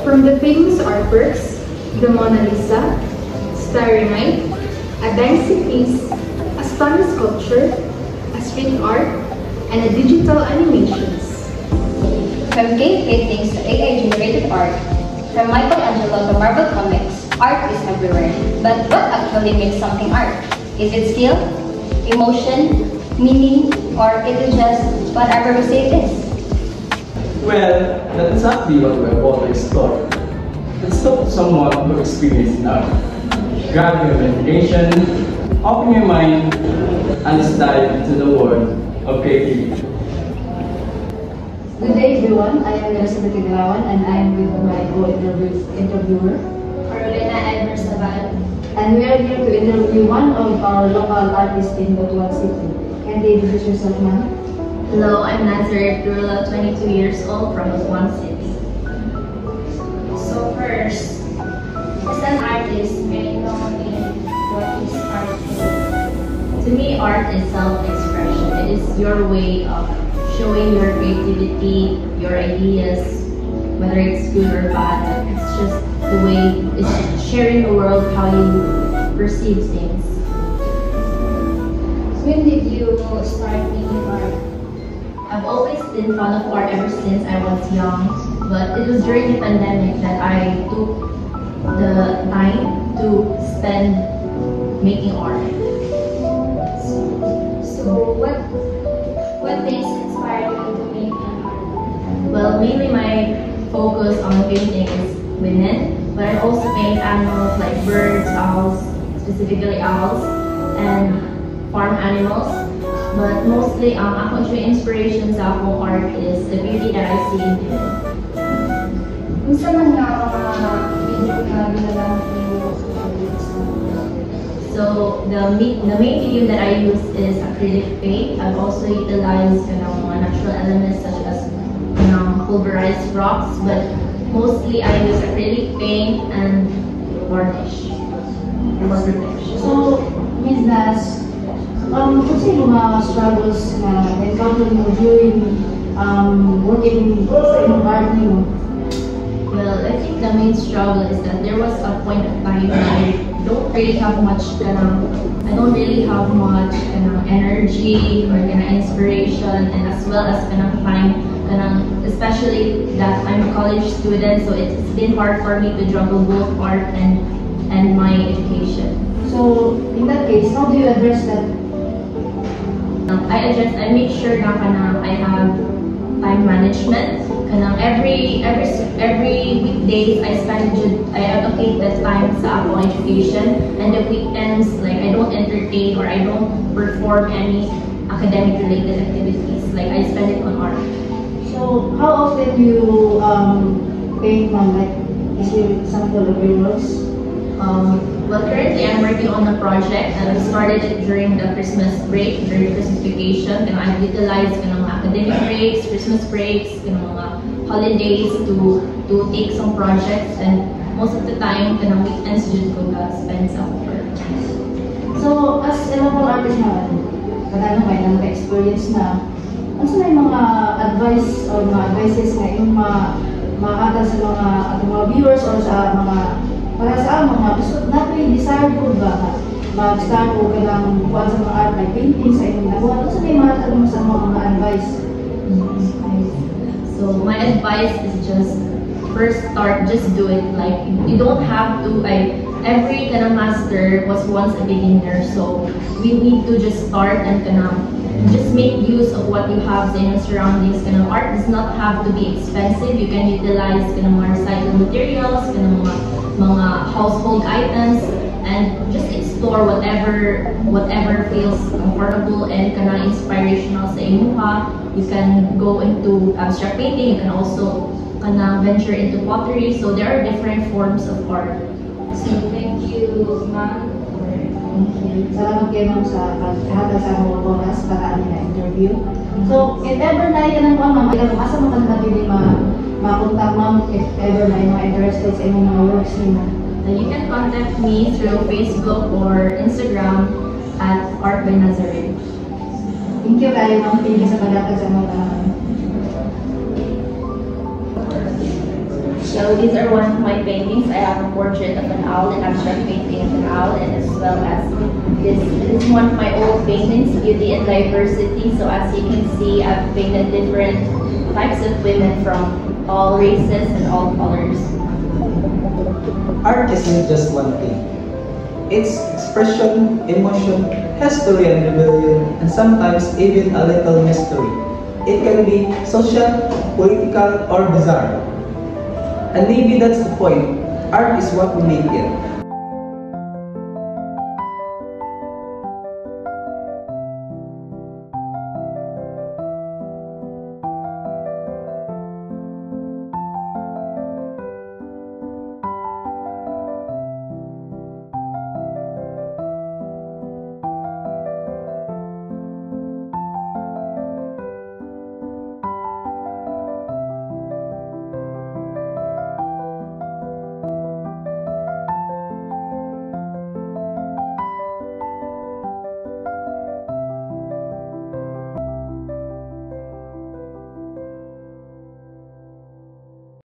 From the famous artworks, the Mona Lisa, Starry Night, a dynasty piece, a stone sculpture, a street art, and a digital animations. From cave paintings to AI-generated art, from Michelangelo to Marvel Comics, art is everywhere. But what actually makes something art? Is it skill, emotion, meaning, or is it just whatever we say it is? Well, that's exactly what we're about to explore. Let's talk to someone who experienced art. Grab your imagination, open your mind, and let's dive into the world of creativity. Good day everyone, I am Elizabeth Tigrawan and I am with my co-interviewer, Carolina Edmer Sabal. and we are here to interview one of our local artists in Butuan City. Can they introduce yourself, ma'am? Hello, I'm Nazareth Rula, 22 years old from Butuan City. So first, as an artist, may know in what is art is. To me, art is self-expression. It is your way of showing your creativity, your ideas, whether it's good or bad. It's just the way, it's sharing the world how you perceive things. When did you start making art? I've always been fond of art ever since I was young, but it was during the pandemic that I took the time to spend making art. So what things inspired you to make an art? Well, mainly my focus on painting is women, but I also paint animals like birds, owls, specifically owls, and farm animals. But mostly, ako yung inspiration sa akong art is the beauty that I see in women. Kung saan man nga mga video na ginagamit niyo sa So the main medium that I use is acrylic paint. I've also utilized mga natural elements such as pulverized rocks, but mostly I use acrylic paint and varnish. So, Ms. Nas, kung sino mga struggles na encounter mo during working sa inyong art niyo? Well, I think the main struggle is that there was a point of time when I don't really have much energy or inspiration, and as well as time, especially that I'm a college student, so it's been hard for me to juggle both art and my education. So, in that case, how do you address that? I make sure na I have time management. Every weekdays I allocate the time sa akong education, and the weekends I don't entertain or I don't perform any academic related activities. I spend it on art. So, how often you paint, ma'am? Is there example of your works? Well, currently I'm working on a project and I started it during the Christmas break, during Christmas vacation. I've utilized mga academic breaks, Christmas breaks, mga holidays to take some projects, and most of the time weekends did ko spend sa work. So, as a local artist naman, kadang may experience na, ano may mga advice or mga advices na yung makakata sa mga viewers or sa para sa mga gusto natin desire ko ba mag-start ko ng buwan sa mga art like painting sa inyong nagawa? Ano may mga tanong sa mga advice? So my advice is just first start, just do it. You don't have to. Every master was once a beginner, so we need to just start and just make use of what you have in your surroundings. Art does not have to be expensive. You can utilize mga recycled materials, mga household items, and just explore whatever feels comfortable and inspirational sa imuha. You can go into abstract painting. You can also venture into pottery. So there are different forms of art. So thank you, ma'am. Thank you. Salamat kayo, ma'am, sa pagkahata sa mga oras para na interview. So, if ever na yan ang ma'am, asa mo natin makontak, ma'am, if ever na yung mga interested sa inyong mga works niyo? You can contact me through Facebook or Instagram at Art by Nazareth. Thank you kayo, ma'am. Thank you sa pagkakata sa mga So these are one of my paintings. I have a portrait of an owl, an abstract painting of an owl, and as well as this is one of my old paintings, Beauty and Diversity. So as you can see, I've painted different types of women from all races and all colors. Art isn't just one thing. It's expression, emotion, history and rebellion, and sometimes even a little mystery. It can be social, political, or bizarre. And maybe that's the point. Art is what we make it.